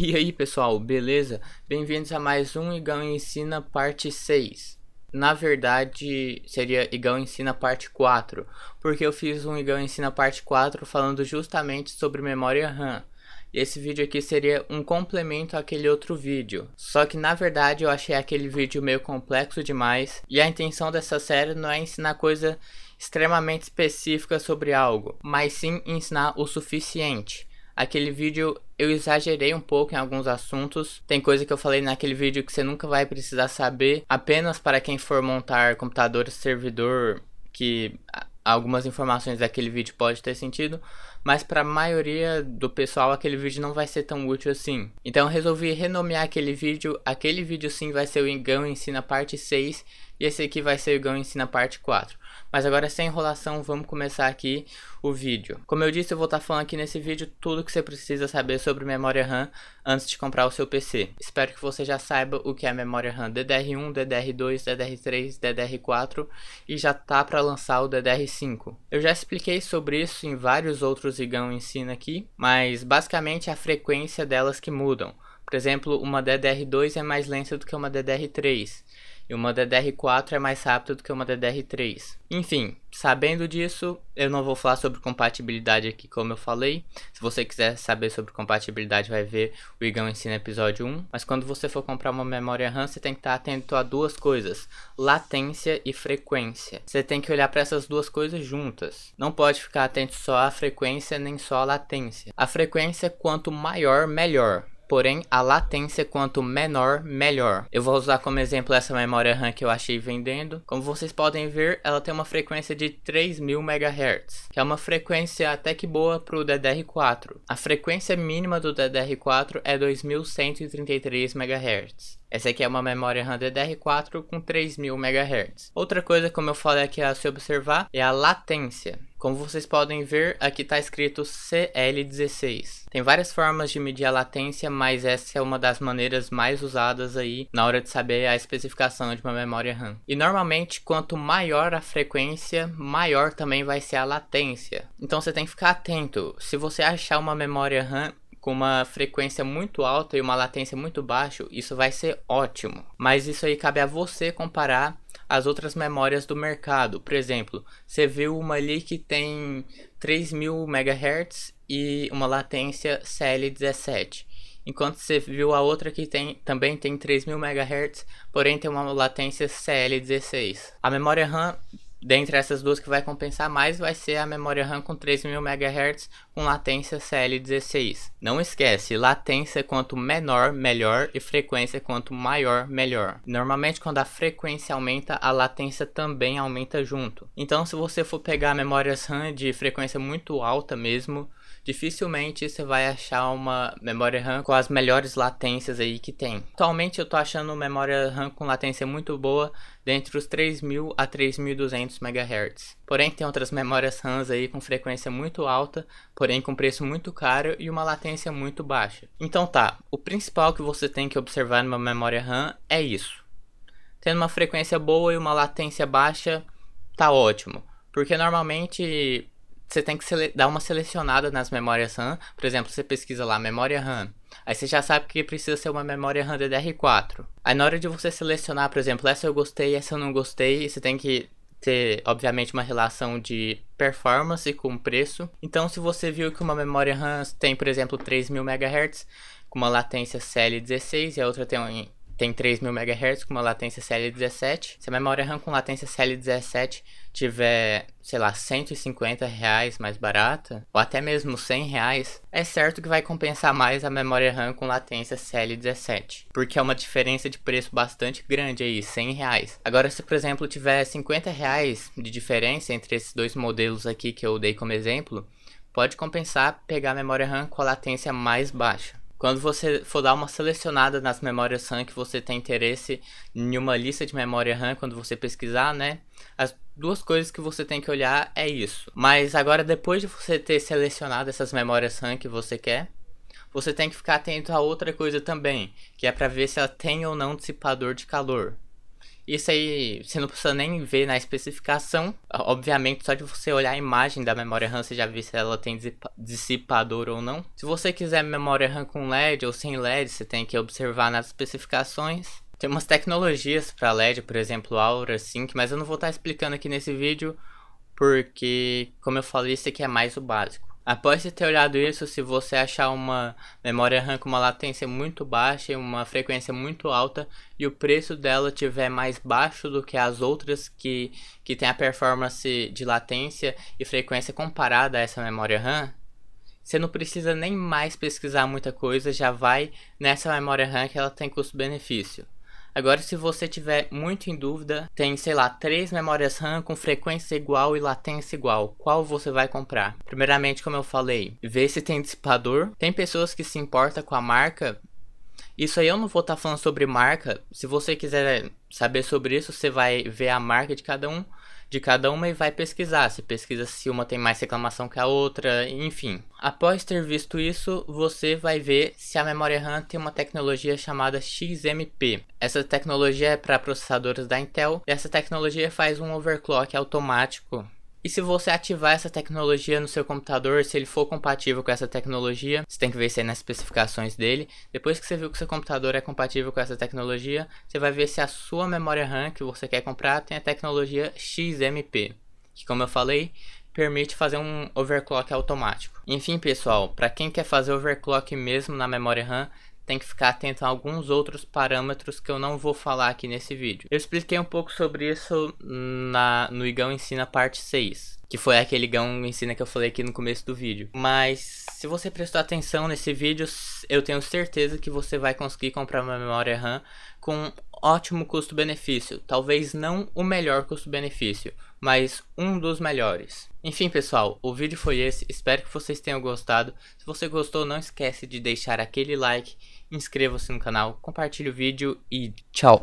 E aí pessoal, beleza? Bem-vindos a mais um Igão Ensina parte 6. Na verdade seria Igão Ensina parte 4, porque eu fiz um Igão Ensina parte 4 falando justamente sobre memória RAM. E esse vídeo aqui seria um complemento àquele outro vídeo. Só que na verdade eu achei aquele vídeo meio complexo demais, e a intenção dessa série não é ensinar coisa extremamente específica sobre algo, mas sim ensinar o suficiente. Aquele vídeo eu exagerei um pouco em alguns assuntos. Tem coisa que eu falei naquele vídeo que você nunca vai precisar saber. Apenas para quem for montar computador servidor, que algumas informações daquele vídeo pode ter sentido. Mas para a maioria do pessoal aquele vídeo não vai ser tão útil assim. Então eu resolvi renomear aquele vídeo. Aquele vídeo sim vai ser o Igão Ensina parte 6. E esse aqui vai ser o Igão Ensina parte 4. Mas agora sem enrolação, vamos começar aqui o vídeo. Como eu disse, eu vou estar falando aqui nesse vídeo tudo que você precisa saber sobre memória RAM antes de comprar o seu PC. Espero que você já saiba o que é memória RAM DDR1, DDR2, DDR3, DDR4 e já tá para lançar o DDR5. Eu já expliquei sobre isso em vários outros Igão Ensina aqui, mas basicamente é a frequência delas que mudam. Por exemplo, uma DDR2 é mais lenta do que uma DDR3. E uma DDR4 é mais rápida do que uma DDR3. Enfim, sabendo disso, eu não vou falar sobre compatibilidade aqui como eu falei. Se você quiser saber sobre compatibilidade, vai ver o Igão Ensina episódio 1. Mas quando você for comprar uma memória RAM, você tem que estar atento a duas coisas: latência e frequência. Você tem que olhar para essas duas coisas juntas. Não pode ficar atento só à frequência nem só à latência. A frequência, quanto maior, melhor. Porém, a latência, quanto menor, melhor. Eu vou usar como exemplo essa memória RAM que eu achei vendendo. Como vocês podem ver, ela tem uma frequência de 3000 MHz, que é uma frequência até que boa para o DDR4. A frequência mínima do DDR4 é 2133 MHz. Essa aqui é uma memória RAM DDR4 com 3000 MHz. Outra coisa, como eu falei aqui a se observar, é a latência. Como vocês podem ver, aqui está escrito CL16. Tem várias formas de medir a latência, mas essa é uma das maneiras mais usadas aí na hora de saber a especificação de uma memória RAM. E normalmente, quanto maior a frequência, maior também vai ser a latência. Então você tem que ficar atento. Se você achar uma memória RAM com uma frequência muito alta e uma latência muito baixa, isso vai ser ótimo. Mas isso aí cabe a você comparar as outras memórias do mercado. Por exemplo, você viu uma ali que tem 3000 MHz e uma latência CL17. Enquanto você viu a outra que também tem 3000 MHz, porém tem uma latência CL16. A memória RAM, dentre essas duas que vai compensar mais, vai ser a memória RAM com 3000 MHz com latência CL16. Não esquece, latência quanto menor, melhor, e frequência quanto maior, melhor. Normalmente quando a frequência aumenta, a latência também aumenta junto. Então se você for pegar memórias RAM de frequência muito alta mesmo, dificilmente você vai achar uma memória RAM com as melhores latências aí que tem. Atualmente eu tô achando memória RAM com latência muito boa dentre os 3000 a 3200 MHz. Porém tem outras memórias RAMs aí com frequência muito alta, porém com preço muito caro e uma latência muito baixa. Então tá, o principal que você tem que observar numa memória RAM é isso. Tendo uma frequência boa e uma latência baixa, tá ótimo. Porque normalmente você tem que dar uma selecionada nas memórias RAM. Por exemplo, você pesquisa lá, memória RAM. Aí você já sabe que precisa ser uma memória RAM DDR4. Aí na hora de você selecionar, por exemplo, essa eu gostei, essa eu não gostei, você tem que ter, obviamente, uma relação de performance com preço. Então, se você viu que uma memória RAM tem, por exemplo, 3000 MHz com uma latência CL16 e a outra tem 3000 MHz com uma latência CL17. Se a memória RAM com latência CL17 tiver, sei lá, R$150 mais barata, ou até mesmo R$100, é certo que vai compensar mais a memória RAM com latência CL17, porque é uma diferença de preço bastante grande aí, R$100. Agora, se por exemplo tiver R$50 de diferença entre esses dois modelos aqui que eu dei como exemplo, pode compensar pegar a memória RAM com a latência mais baixa. Quando você for dar uma selecionada nas memórias RAM que você tem interesse em uma lista de memória RAM, quando você pesquisar, né? As duas coisas que você tem que olhar é isso. Mas agora, depois de você ter selecionado essas memórias RAM que você quer, você tem que ficar atento a outra coisa também, que é para ver se ela tem ou não dissipador de calor. Isso aí você não precisa nem ver na especificação. Obviamente, só de você olhar a imagem da memória RAM, você já vê se ela tem dissipador ou não. Se você quiser memória RAM com LED ou sem LED, você tem que observar nas especificações. Tem umas tecnologias para LED, por exemplo, Aura Sync, mas eu não vou estar explicando aqui nesse vídeo, porque, como eu falei, isso aqui é mais o básico. Após você ter olhado isso, se você achar uma memória RAM com uma latência muito baixa e uma frequência muito alta e o preço dela tiver mais baixo do que as outras que tem a performance de latência e frequência comparada a essa memória RAM, você não precisa nem mais pesquisar muita coisa, já vai nessa memória RAM que ela tem custo-benefício. Agora, se você tiver muito em dúvida, tem, sei lá, 3 memórias RAM com frequência igual e latência igual. Qual você vai comprar? Primeiramente, como eu falei, vê se tem dissipador. Tem pessoas que se importam com a marca. Isso aí eu não vou estar falando sobre marca. Se você quiser saber sobre isso, você vai ver a marca de cada uma e vai pesquisar. Você pesquisa se uma tem mais reclamação que a outra, enfim. Após ter visto isso, você vai ver se a memória RAM tem uma tecnologia chamada XMP. Essa tecnologia é para processadores da Intel e essa tecnologia faz um overclock automático. E se você ativar essa tecnologia no seu computador, se ele for compatível com essa tecnologia, você tem que ver se é nas especificações dele. Depois que você viu que seu computador é compatível com essa tecnologia, você vai ver se a sua memória RAM que você quer comprar tem a tecnologia XMP, que, como eu falei, permite fazer um overclock automático. Enfim, pessoal, para quem quer fazer overclock mesmo na memória RAM, tem que ficar atento a alguns outros parâmetros que eu não vou falar aqui nesse vídeo. Eu expliquei um pouco sobre isso no Igão Ensina parte 6, que foi aquele Igão Ensina que eu falei aqui no começo do vídeo. Mas se você prestou atenção nesse vídeo, eu tenho certeza que você vai conseguir comprar uma memória RAM com ótimo custo-benefício. Talvez não o melhor custo-benefício, mas um dos melhores. Enfim, pessoal, o vídeo foi esse. Espero que vocês tenham gostado. Se você gostou, não esquece de deixar aquele like, inscreva-se no canal, compartilhe o vídeo e tchau!